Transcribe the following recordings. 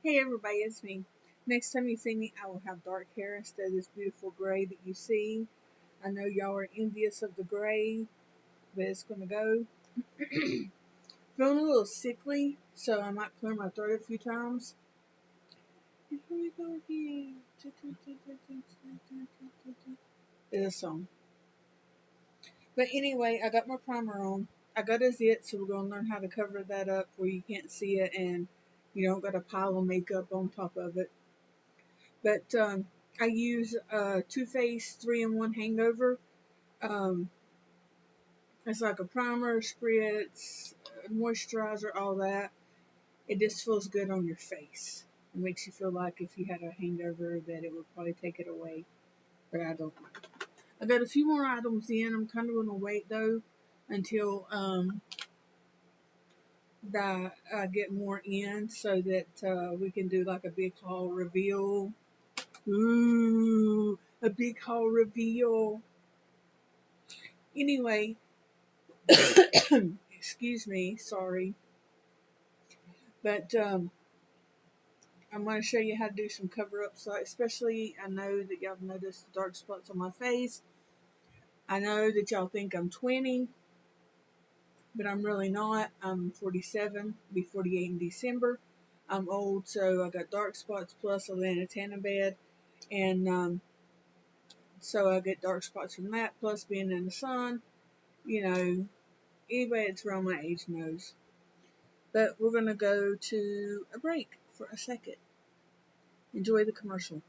Hey everybody, it's me. Next time you see me, I will have dark hair instead of this beautiful gray that you see. I know y'all are envious of the gray, but it's gonna go. Feeling a little sickly, so I might clear my throat a few times. Here we go again. It's a song. But anyway, I got my primer on. I got a zit, so we're gonna learn how to cover that up where you can't see it and you don't got a pile of makeup on top of it. But I use Too Faced 3-in-1 Hangover. Um, it's like a primer, spritz, moisturizer, all that. It just feels good on your face. It makes you feel like if you had a hangover that it would probably take it away. But I don't know. I got a few more items in. I'm kind of going to wait though until that I get more in so that we can do like a big haul reveal. Ooh, a big haul reveal. Anyway, excuse me, sorry. But I'm going to show you how to do some cover-ups. Like, especially, I know that y'all have noticed the dark spots on my face. I know that y'all think I'm 20, but I'm really not. I'm 47, be 48 in December. I'm old, so I got dark spots, plus I lay in a tanning bed. And so I get dark spots from that, plus being in the sun. You know, anybody that's around my age knows. But we're going to go to a break for a second. Enjoy the commercial.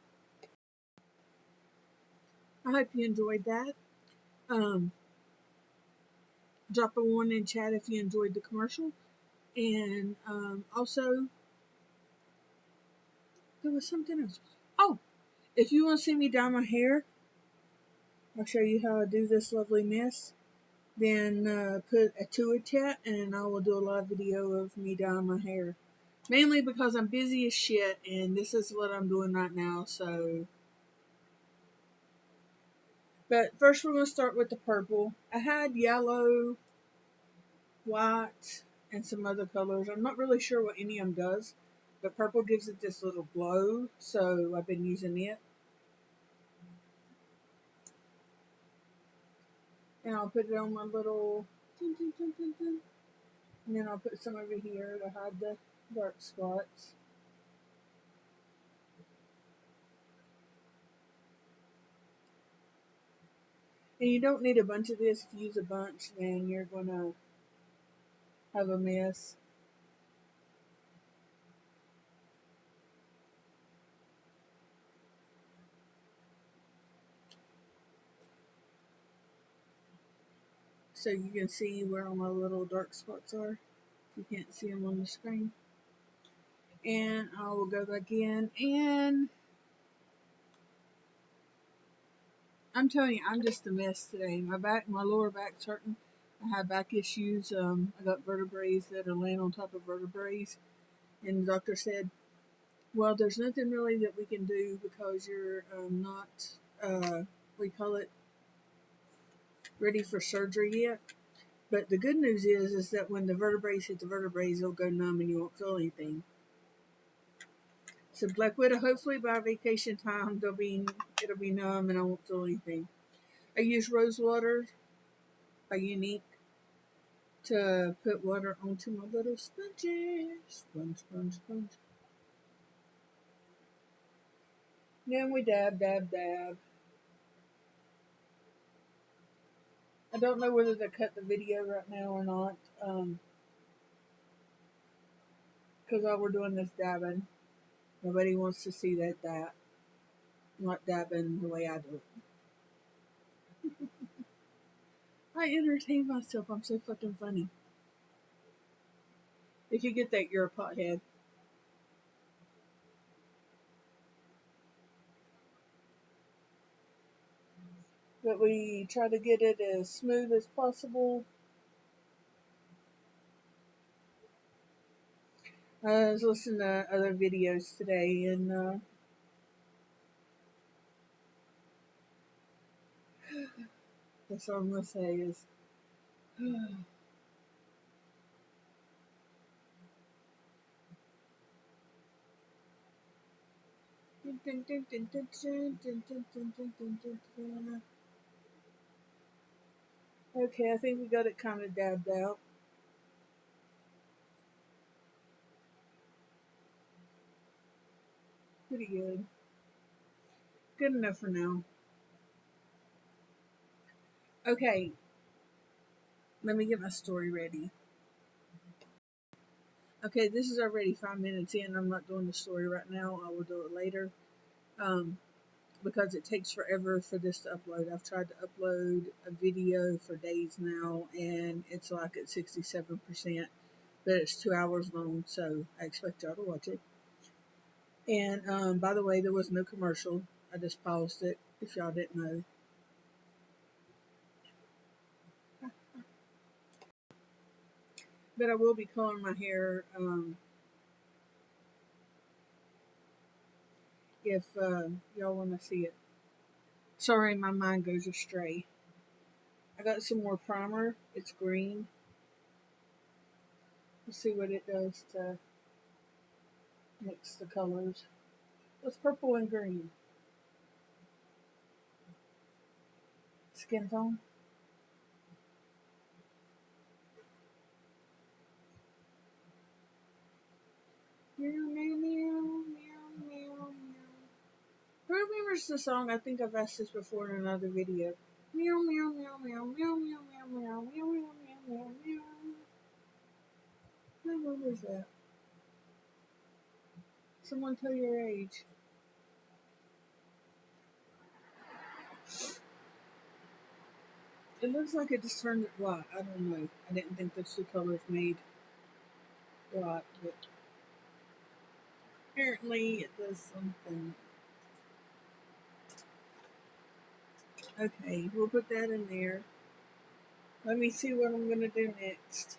I hope you enjoyed that. Um, Drop a one in chat if you enjoyed the commercial. And also, there was something else. Oh, if you want to see me dye my hair, I'll show you how I do this lovely mess. Then put a to a chat and I will do a live video of me dyeing my hair. Mainly because I'm busy as shit and this is what I'm doing right now, so. But first we're going to start with the purple. I had yellow, white, and some other colors. I'm not really sure what any of them does, but purple gives it this little glow, so I've been using it. And I'll put it on my little, and then I'll put some over here to hide the dark spots. And you don't need a bunch of this. If you use a bunch, then you're going to have a mess. So you can see where all my little dark spots are. If you can't see them on the screen. And I will go back in, and I'm telling you, I'm just a mess today. My lower back's hurting. I have back issues. I got vertebrae that are laying on top of vertebrae. And the doctor said, well, there's nothing really that we can do because you're not, we call it, ready for surgery yet. But the good news is that when the vertebrae hit the vertebrae, they'll go numb and you won't feel anything. So Black Widow, hopefully by vacation time, it'll be numb and I won't feel anything. I use rose water by Unique to put water onto my little sponges. Sponge. Then we dab. I don't know whether to cut the video right now or not, because while we're doing this dabbing, nobody wants to see that. I'm not dabbing the way I do it. I entertain myself. I'm so fucking funny. If you get that, you're a pothead. But we try to get it as smooth as possible. I was listening to other videos today, and that's all I'm going to say is, Okay, I think we got it kind of dabbed out. Pretty good. Good enough for now. Okay, let me get my story ready. Okay, this is already 5 minutes in. I'm not doing the story right now. I will do it later. Um, because it takes forever for this to upload. I've tried to upload a video for days now, and it's like at 67%, but it's 2 hours long, so I expect y'all to watch it. And by the way, there was no commercial. I just paused it if y'all didn't know. But I will be coloring my hair if y'all want to see it. Sorry, my mind goes astray. I got some more primer. It's green. Let's see what it does to mix the colors. It's purple and green. Skin tone. Meow, meow, meow, meow, meow, meow. Who remembers the song? I think I've asked this before in another video. Meow, meow, meow, meow, meow, meow, meow, meow, meow, meow, meow, meow, meow. Who remembers that? Someone tell your age. It looks like it just turned it white. I don't know. I didn't think the two colors made white, but apparently it does something. Okay, we'll put that in there. Let me see what I'm gonna do next.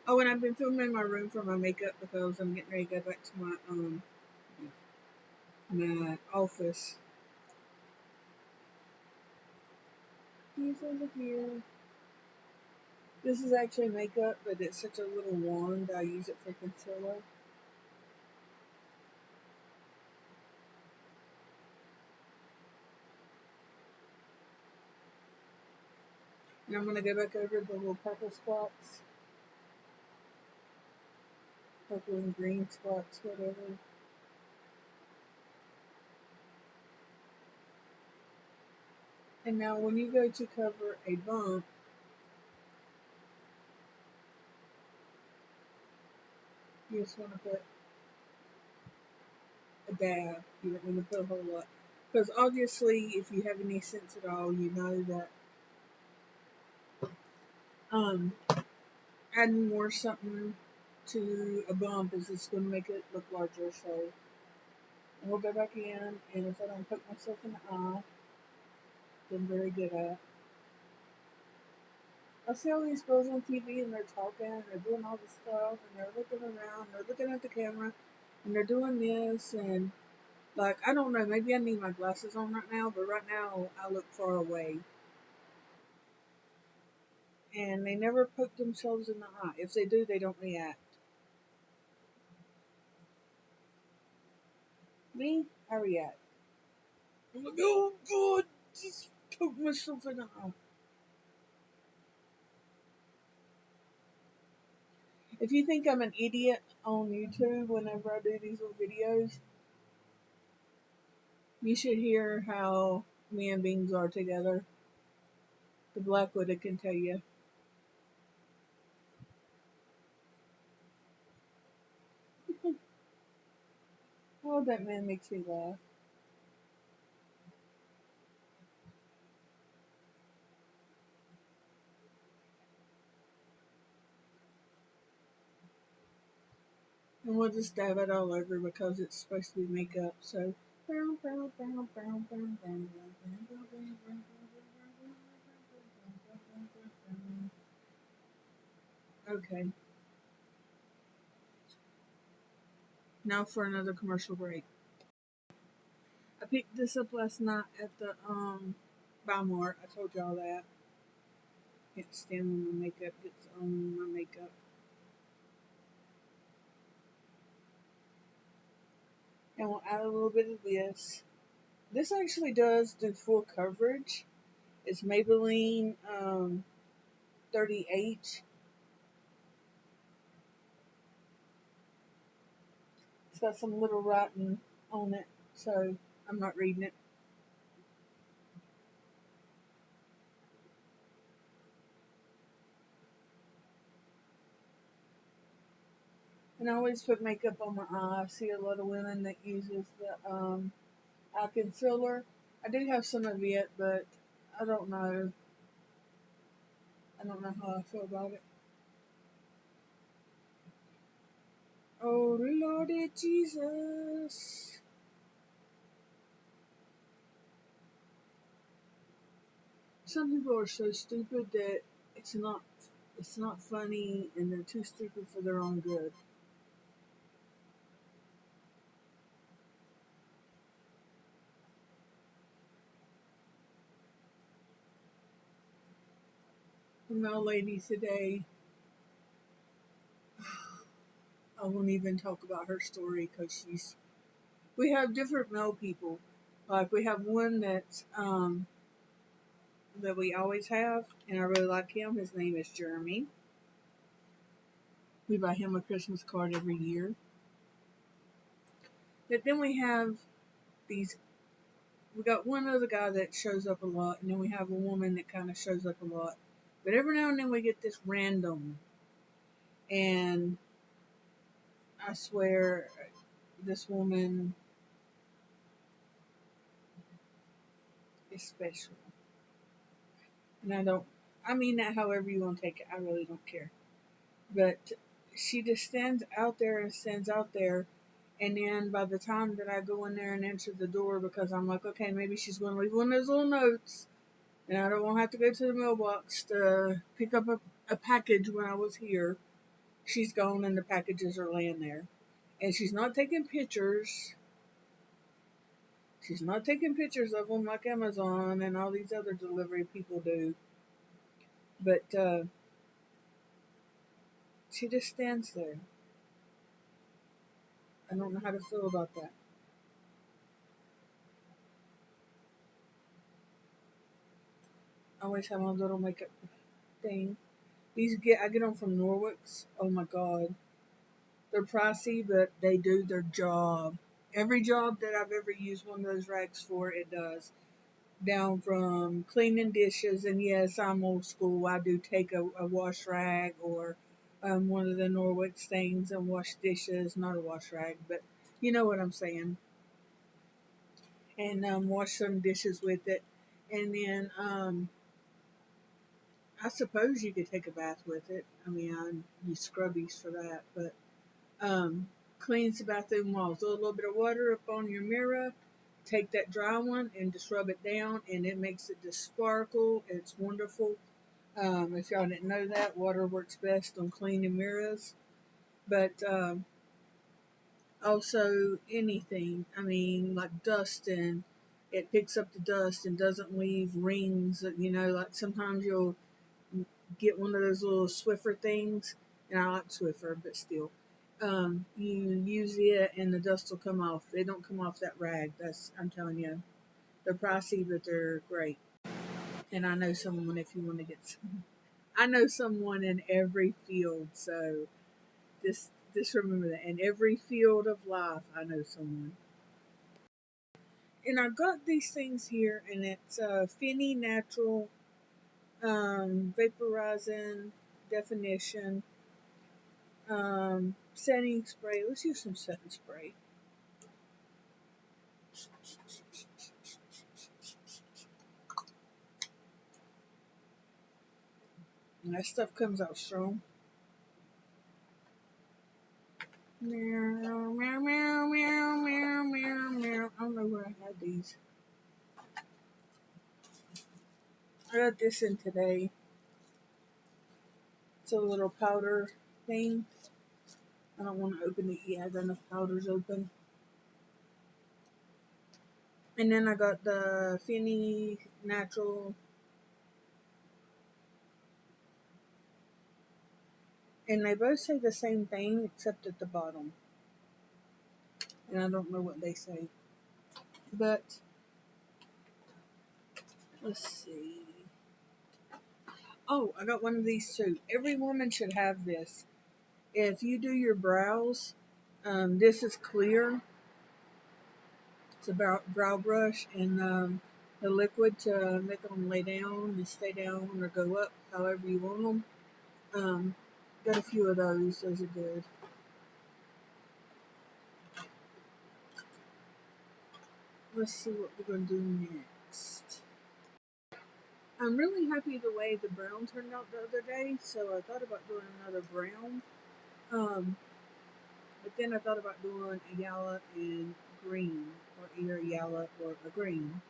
Oh, and I've been filming my room for my makeup because I'm getting ready to go back to my office. He's over here. This is actually makeup, but it's such a little wand. I use it for concealer. And I'm gonna go back over the little purple spots. Purple and green spots, whatever. And now when you go to cover a bump, you just want to put a dab. You don't want to put a whole lot. Because obviously, if you have any sense at all, you know that adding more something to a bump is just going to make it look larger. So we'll go back in, and if I don't poke myself in the eye, then I'm very good at. I see all these girls on TV and they're talking and they're doing all this stuff and they're looking around, they're looking at the camera and they're doing this and like I don't know, maybe I need my glasses on right now, but right now I look far away. And they never poke themselves in the eye. If they do, they don't react. Me, I react. I'm like, oh god, just poke myself in the eye. If you think I'm an idiot on YouTube whenever I do these little videos, you should hear how me and Beans are together. The Black Widow can tell you. Oh, that man makes me laugh. And we'll just dab it all over because it's supposed to be makeup, so. Okay. Now for another commercial break. I picked this up last night at the Walmart. I told y'all that. Can't stand when my makeup gets on my makeup. And we'll add a little bit of this. This actually does do full coverage. It's Maybelline 30H. It's got some little writing on it, so I'm not reading it. And I always put makeup on my eye. I see a lot of women that uses the eye concealer. I do have some of it, but I don't know. I don't know how I feel about it. Oh, Lordy Jesus. Some people are so stupid that it's not it's not funny, and they're too stupid for their own good. The male lady today, I won't even talk about her story because we have different male people. Like we have one that we always have, and I really like him. His name is Jeremy. We buy him a Christmas card every year. But then we have these. We got one other guy that shows up a lot, and then we have a woman that kind of shows up a lot. But every now and then we get this random, and I swear, this woman is special. And I mean that however you want to take it. I really don't care. But she just stands out there and stands out there. And then by the time that I go in there and answer the door, because I'm like, okay, maybe she's going to leave one of those little notes, and I don't want to have to go to the mailbox to pick up a package when I was here. She's gone and the packages are laying there. And she's not taking pictures. She's not taking pictures of them like Amazon and all these other delivery people do. But she just stands there. I don't know how to feel about that. I always have my little makeup thing. I get them from Norwick's. Oh my god, they're pricey, but they do their job. Every job that I've ever used one of those rags for, it does. Down from cleaning dishes, and yes, I'm old school. I do take a wash rag or one of the Norwick's things and wash dishes. Not a wash rag, but you know what I'm saying. And wash some dishes with it, and then I suppose you could take a bath with it. I mean, I use scrubbies for that, but cleans the bathroom walls. Throw a little bit of water up on your mirror. Take that dry one and just rub it down, and it makes it just sparkle. It's wonderful. If y'all didn't know that, water works best on cleaning mirrors. But also anything. I mean, like dusting. It picks up the dust and doesn't leave rings. You know, like sometimes you'll get one of those little Swiffer things, and I like Swiffer, but still, you use it and the dust will come off. They don't come off that rag. I'm telling you, they're pricey, but they're great. And I know someone if you want to get some. I know someone in every field, so just remember that. In every field of life, I know someone. And I got these things here, and it's Finny Natural Vaporizing Definition setting spray. Let's use some setting spray. And that stuff comes out strong. Meow, meow, meow, meow, meow, meow, meow. I don't know where I had these. I got this in today. It's a little powder thing. I don't want to open it yet. I got enough powders open. And then I got the Finny Natural. And they both say the same thing except at the bottom. and I don't know what they say. But let's see. Oh, I got one of these too. Every woman should have this. If you do your brows, this is clear. It's a brow brush, and the liquid to make them lay down and stay down or go up, however you want them. Got a few of those. Those are good. Let's see what we're going to do next. I'm really happy the way the brown turned out the other day, so I thought about doing another brown. But then I thought about doing a yellow and green, or either a yellow or a green,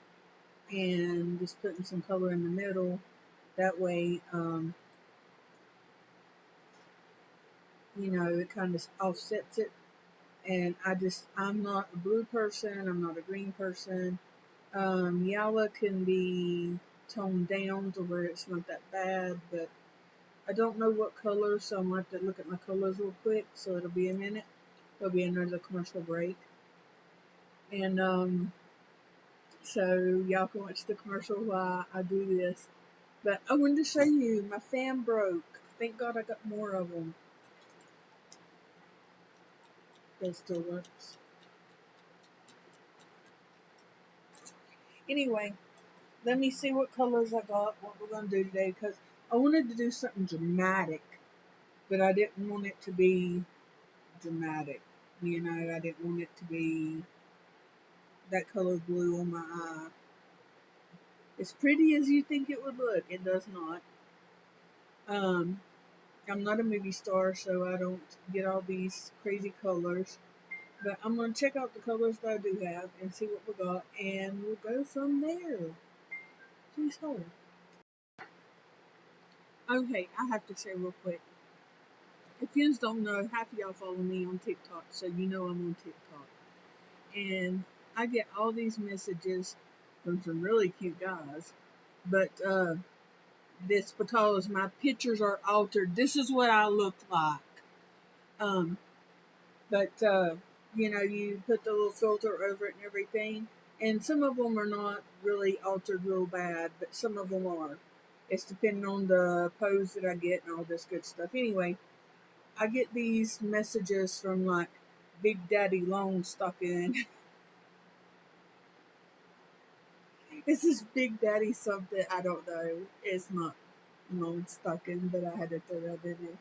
and just putting some color in the middle. That way, it kind of offsets it. And I'm not a blue person, I'm not a green person. Yellow can be toned down to where it's not that bad, but I don't know what color, so I'm going to have to look at my colors real quick, so it'll be a minute. There'll be another commercial break. And so y'all can watch the commercial while I do this. But I wanted to show you, my fan broke. Thank God I got more of them. That still works. Anyway, let me see what colors I got, what we're going to do today, because I wanted to do something dramatic, but I didn't want it to be dramatic. I didn't want it to be that color blue on my eye. As pretty as you think it would look, it does not. I'm not a movie star, so I don't get all these crazy colors. But I'm going to check out the colors that I do have and see what we got, and we'll go from there. Please hold. Okay, I have to say real quick. If you don't know, half of y'all follow me on TikTok, so you know I'm on TikTok. And I get all these messages from some really cute guys. But this because my pictures are altered. This is what I look like. But you put the little filter over it and everything. And some of them are not really altered real bad, but some of them are. It's depending on the pose that I get and all this good stuff. Anyway, I get these messages from like Big Daddy Long Stocking. This is Big Daddy something, I don't know. It's not Long Stocking, but I had to throw that in there.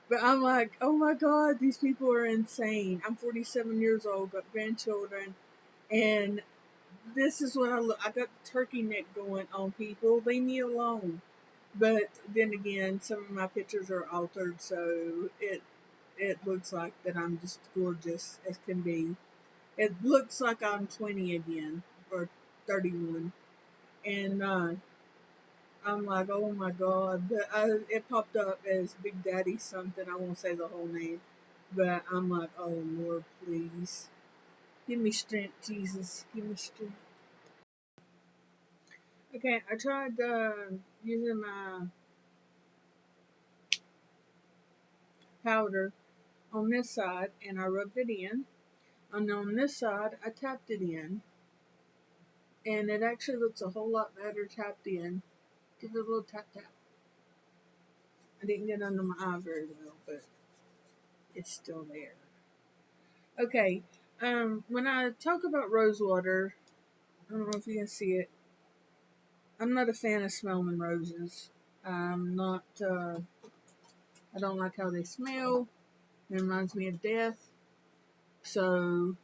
But I'm like, oh my God, these people are insane. I'm 47 years old, got grandchildren, and this is what I look. I got the turkey neck going on, people. Leave me alone. But then again, some of my pictures are altered, so it looks like that I'm just gorgeous as can be. It looks like I'm 20 again, or 31. And I'm like, oh my God. But it popped up as Big Daddy something. I won't say the whole name. But I'm like, oh Lord, please. Give me strength, Jesus. Give me strength. Okay, I tried using my powder on this side, and I rubbed it in. And on this side, I tapped it in. And it actually looks a whole lot better tapped in. Give it a little tap tap. I didn't get under my eye very well, but it's still there. Okay, when I talk about rose water, I don't know if you can see it. I'm not a fan of smelling roses. I'm not, I don't like how they smell. It reminds me of death. So,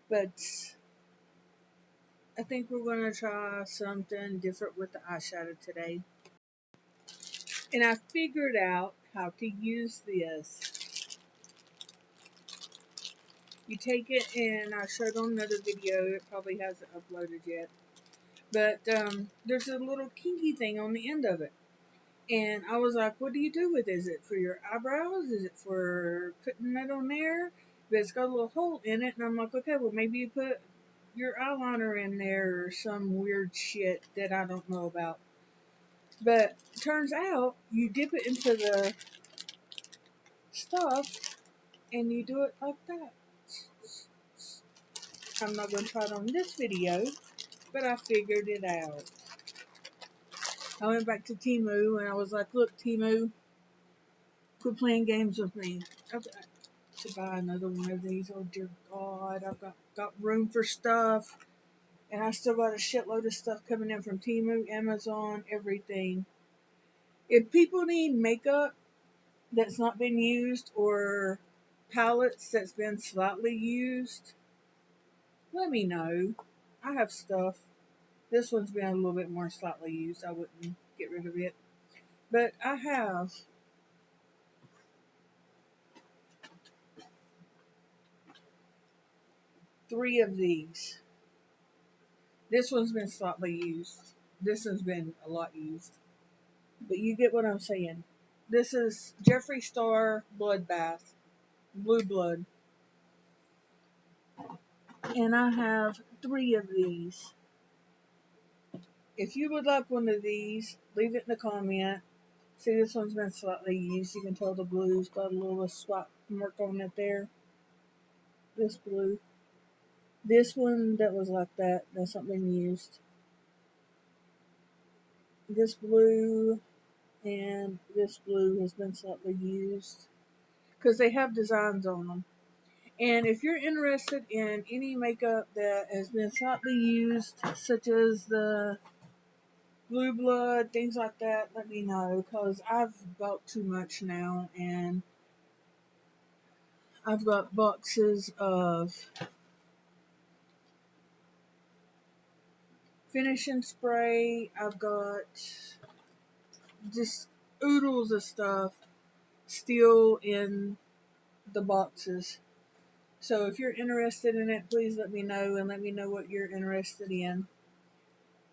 but I think we're going to try something different with the eyeshadow today. And I figured out how to use this. You take it, and I showed on another video, it probably hasn't uploaded yet. But there's a little kinky thing on the end of it. And I was like, what do you do with it? Is it for your eyebrows? Is it for putting that on there? But it's got a little hole in it. And I'm like, okay, well, maybe you put your eyeliner in there or some weird shit that I don't know about. But it turns out you dip it into the stuff And you do it like that. I'm not going to try it on this video, but I figured it out. I went back to Temu and I was like, look, Temu, quit playing games with me. I've got to buy another one of these. Oh, dear God. I've got room for stuff. And I still got a shitload of stuff coming in from Temu, Amazon, everything. If people need makeup that's not been used or palettes that's been slightly used, let me know. I have stuff. This one's been a little bit more slightly used. I wouldn't get rid of it. But I have three of these. This one's been slightly used. This one's been a lot used. But you get what I'm saying. This is Jeffree Star Bloodbath. Blue Blood. And I have three of these. If you would like one of these, leave it in the comment. See, this one's been slightly used. You can tell the blue's got a little swap mark on it there. This blue. This one that was like that, that's not been used. This blue and this blue has been slightly used because they have designs on them. And if you're interested in any makeup that has been slightly used, such as the Blue Blood, things like that, let me know, because I've bought too much now, and I've got boxes of finishing spray. I've got just oodles of stuff still in the boxes. So if you're interested in it, please let me know, and let me know what you're interested in.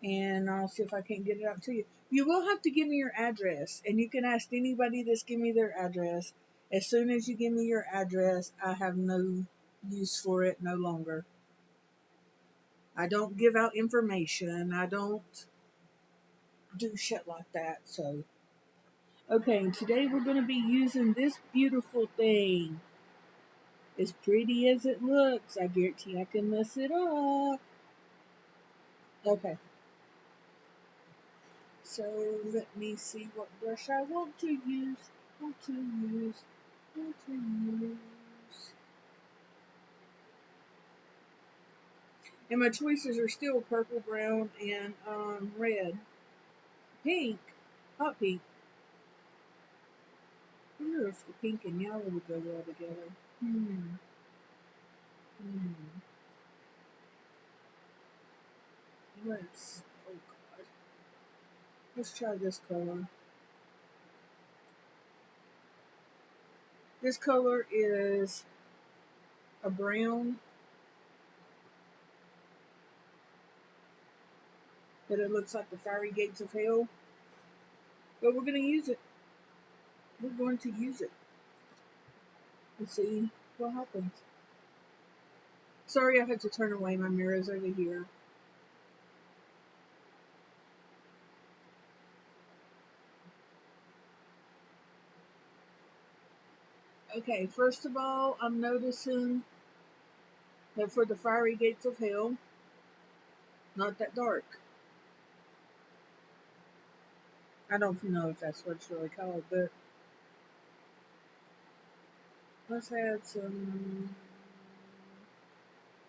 And I'll see if I can get it out to you. You will have to give me your address, and you can ask anybody that's give me their address. As soon as you give me your address, I have no use for it no longer. I don't give out information. I don't do shit like that. So, okay, today we're going to be using this beautiful thing. As pretty as it looks, I guarantee I can mess it up. Okay. So let me see what brush I want to use. And my choices are still purple, brown, and red. Pink. Hot pink. I wonder if the pink and yellow would go well together. Let's, oh God. Let's try this color. This color is a brown, but it looks like the fiery gates of hell. But we're going to use it. We're going to use it. And see what happens. Sorry I had to turn away. My mirror's over here. Okay, first of all, I'm noticing that for the fiery gates of hell, not that dark. I don't know if that's what it's really called, but let's add some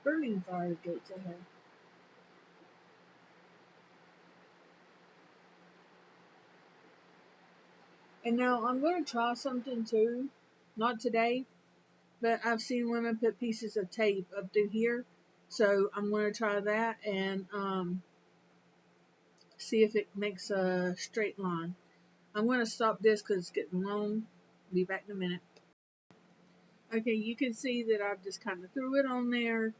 burning fire gates of hell. And now I'm going to try something too. Not today, but I've seen women put pieces of tape up through here. So I'm going to try that and see if it makes a straight line. I'm going to stop this because it's getting long. Be back in a minute. Okay, you can see that I've just kind of threw it on there.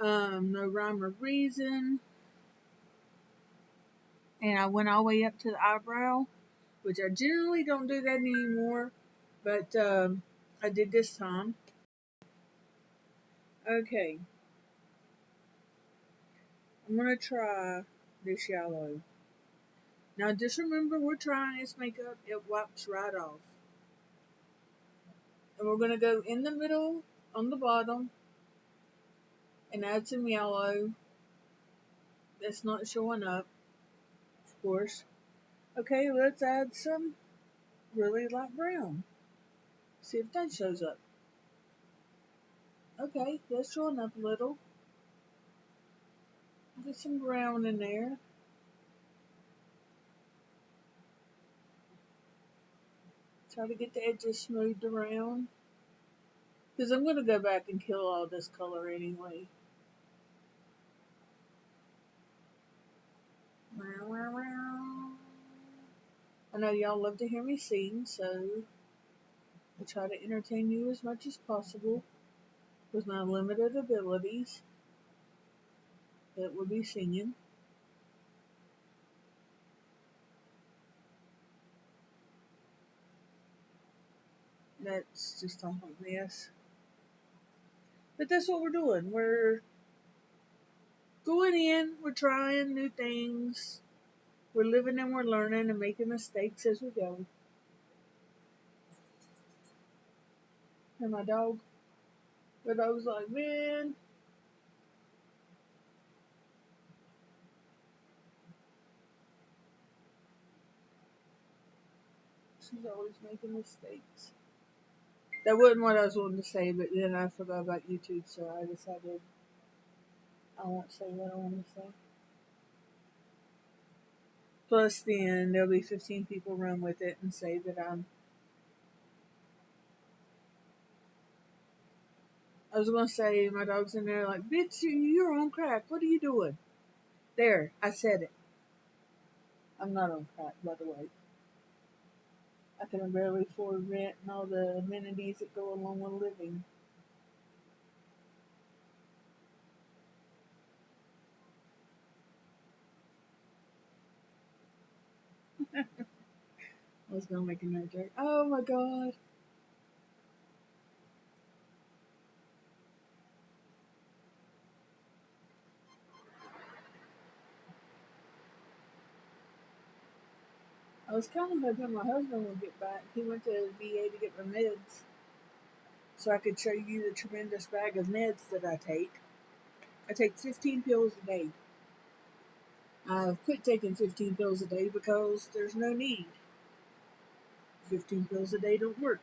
No rhyme or reason. And I went all the way up to the eyebrow, which I generally don't do that anymore, but I did this time. Okay. I'm going to try this yellow. Now just remember, we're trying this makeup. It wipes right off. And we're going to go in the middle on the bottom and add some yellow that's not showing up, of course. Okay, let's add some really light brown. See if that shows up. Okay, that's showing up a little. Get some brown in there. Try to get the edges smoothed around. Because I'm going to go back and kill all this color anyway. I know y'all love to hear me sing, so I try to entertain you as much as possible with my limited abilities. That would be singing. That's just a hot mess. But that's what we're doing. We're going in, we're trying new things, we're living and we're learning and making mistakes as we go. And my dog's like, man. She's always making mistakes. That wasn't what I was wanting to say, but then I forgot about YouTube, so I decided I won't say what I want to say. Plus, then there'll be 15 people run with it and say that I was going to say, my dog's in there like, bitch, you're on crack. What are you doing? There, I said it. I'm not on crack, by the way. I can barely afford rent and all the amenities that go along with living. I was going to make another joke. Oh my god. I was kind of hoping my husband would get back. He went to the VA to get my meds. So I could show you the tremendous bag of meds that I take. I take 15 pills a day. I've quit taking 15 pills a day because there's no need. 15 pills a day don't work.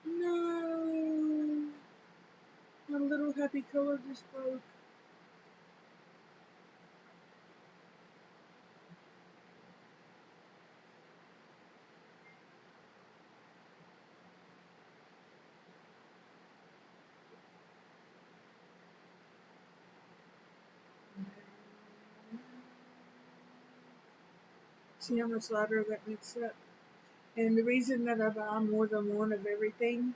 No! My little happy color just broke. See how much lighter that makes it? And the reason that I buy more than one of everything,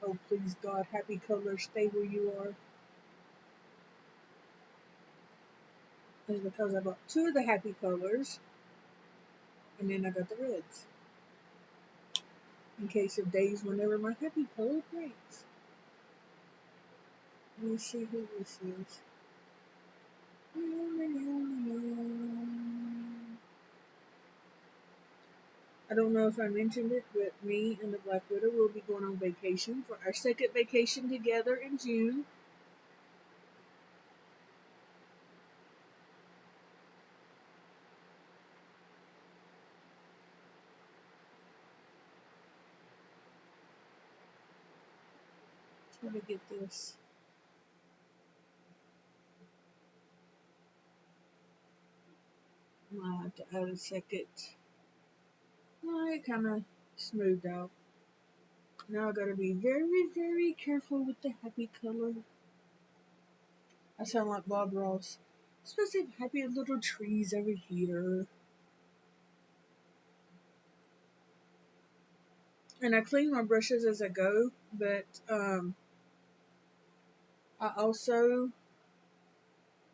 oh please God, happy colors, stay where you are, is because I bought two of the happy colors, and then I got the reds. In case of days whenever my happy color breaks. Let me see who this is. I don't know if I mentioned it, but me and the Black Widow will be going on vacation for our second vacation together in June. Try to get this. I have to add a second. Well, it kind of smoothed out. Now I gotta be very, very careful with the happy color. I sound like Bob Ross. Especially happy little trees over here. And I clean my brushes as I go, but I also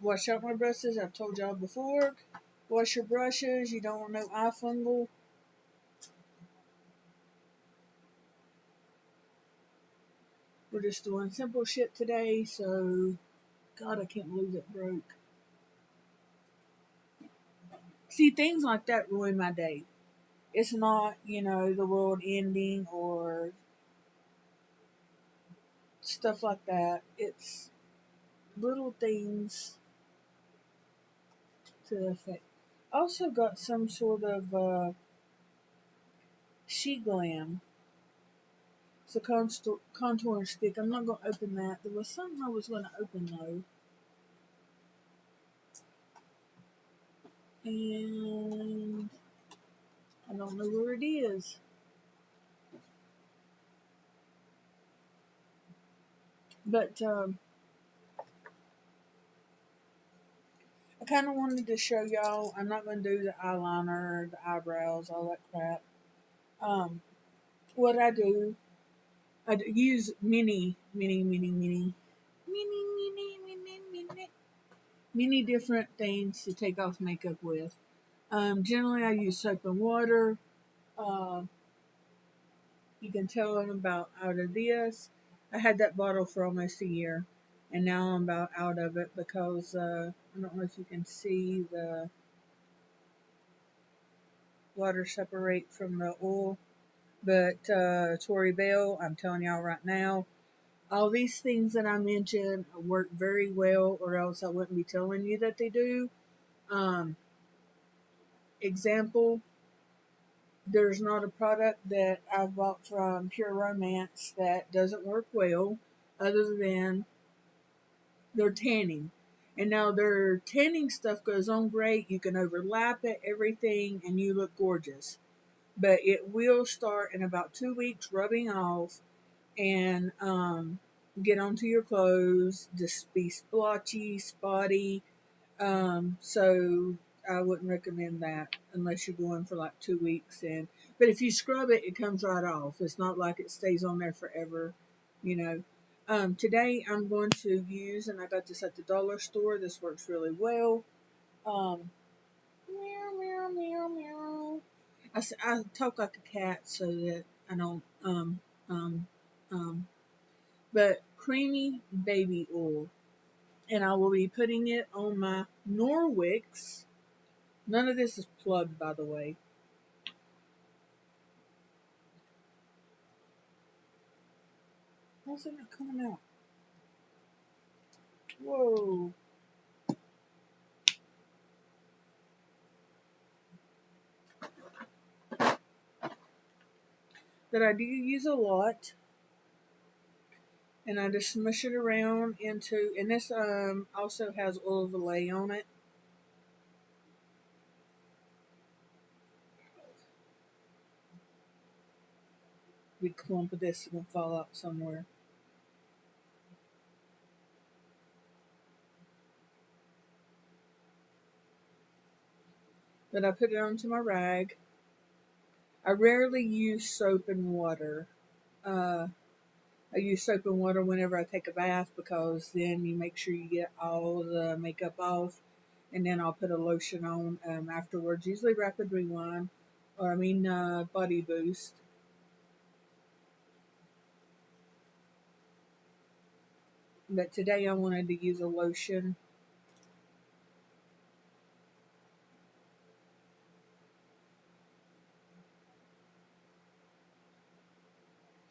wash out my brushes. I've told y'all before. Wash your brushes. You don't want no eye fungal. We're just doing simple shit today, so God, I can't believe it broke. See, things like that ruin my day. It's not, the world ending or stuff like that. It's little things to the effect. Also got some sort of She Glam. It's a contour stick. I'm not going to open that. There was something I was going to open though. And I don't know where it is. But I kind of wanted to show y'all. I'm not going to do the eyeliner, the eyebrows, all that crap. What I do, use many different things to take off makeup with. Generally, I use soap and water. Uh, you can tell I'm about out of this. I had that bottle for almost a year, and now I'm about out of it because I don't know if you can see the water separate from the oil. But Tori Bell, I'm telling y'all right now, all these things that I mentioned work very well, or else I wouldn't be telling you that they do. Um, Example, there's not a product that I've bought from Pure Romance that doesn't work well, other than their tanning. And now their tanning stuff goes on great. You can overlap it, everything, and you look gorgeous. But it will start in about 2 weeks rubbing off and get onto your clothes, just be splotchy, spotty. So I wouldn't recommend that unless you're going for like 2 weeks. But if you scrub it, it comes right off. It's not like it stays on there forever, you know. Today I'm going to use, and I got this at the dollar store. This works really well. Um, meow meow meow meow. I talk like a cat so that I don't um um but creamy baby oil. And I will be putting it on my Norwicks. None of this is plugged, by the way. How's it not coming out? Whoa. That I do use a lot. And I just smush it around into, and this also has oil of Olay on it. Big clump of this is going to fall out somewhere. But I put it onto my rag. I rarely use soap and water. Uh, I use soap and water whenever I take a bath because then you make sure you get all the makeup off. And then I'll put a lotion on afterwards, usually Rapid Rewind, or Body Boost. But today I wanted to use a lotion.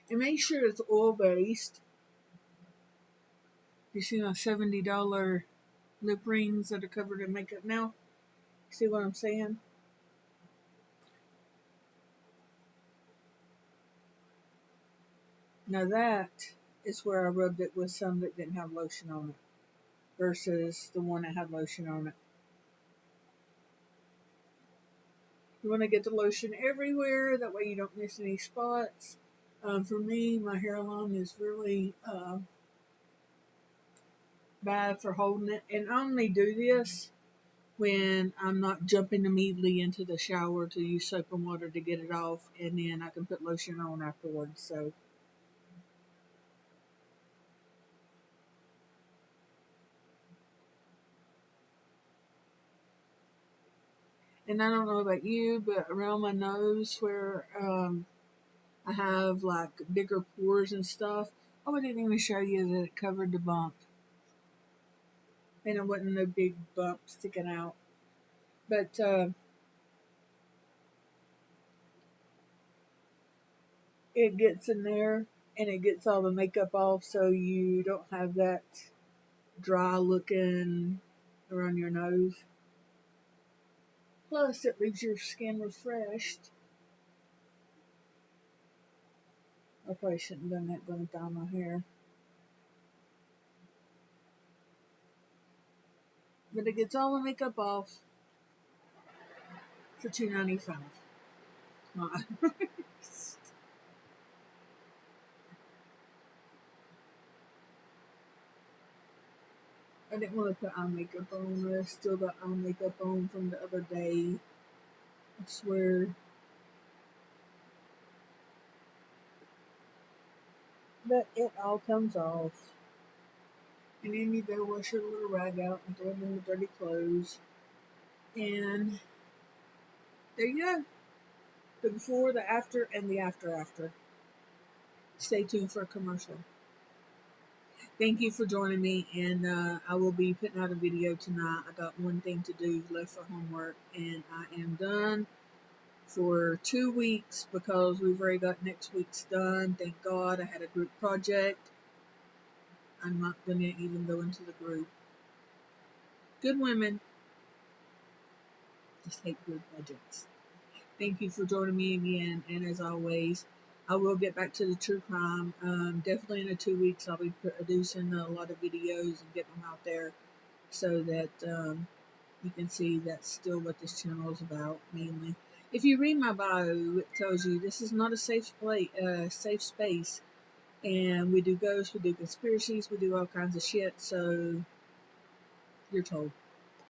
And make sure it's oil based. You see my $70 lip rings that are covered in makeup now? See what I'm saying? Now that is where I rubbed it with some that didn't have lotion on it versus the one that had lotion on it. You want to get the lotion everywhere, that way you don't miss any spots. For me, my hairline is really bad for holding it, and I only do this when I'm not jumping immediately into the shower to use soap and water to get it off, and then I can put lotion on afterwards. So, and I don't know about you, but around my nose where I have like bigger pores and stuff, oh, I didn't even show you that it covered the bump, and it wasn't no big bump sticking out. But it gets in there and it gets all the makeup off, so you don't have that dry looking around your nose. Plus, it leaves your skin refreshed. I probably shouldn't have done that, going to dye my hair. But it gets all the makeup off for $2.95. I didn't want to put eye makeup on. I still got eye makeup on from the other day. I swear. But it all comes off. And then you go wash your little rag out and throw it in the dirty clothes. And there you go. The before, the after, and the after. Stay tuned for a commercial. Thank you for joining me, and I will be putting out a video tonight. I got one thing to do left for homework, and I am done for 2 weeks because we've already got next week's done. Thank God. I had a group project. I'm not going to even go into the group. Good women just hate group projects. Thank you for joining me again, and as always, I will get back to the true crime. Definitely in 2 weeks, I'll be producing a lot of videos and getting them out there so that you can see that's still what this channel is about, mainly. If you read my bio, it tells you this is not a safe space, and we do ghosts, we do conspiracies, we do all kinds of shit, so you're told.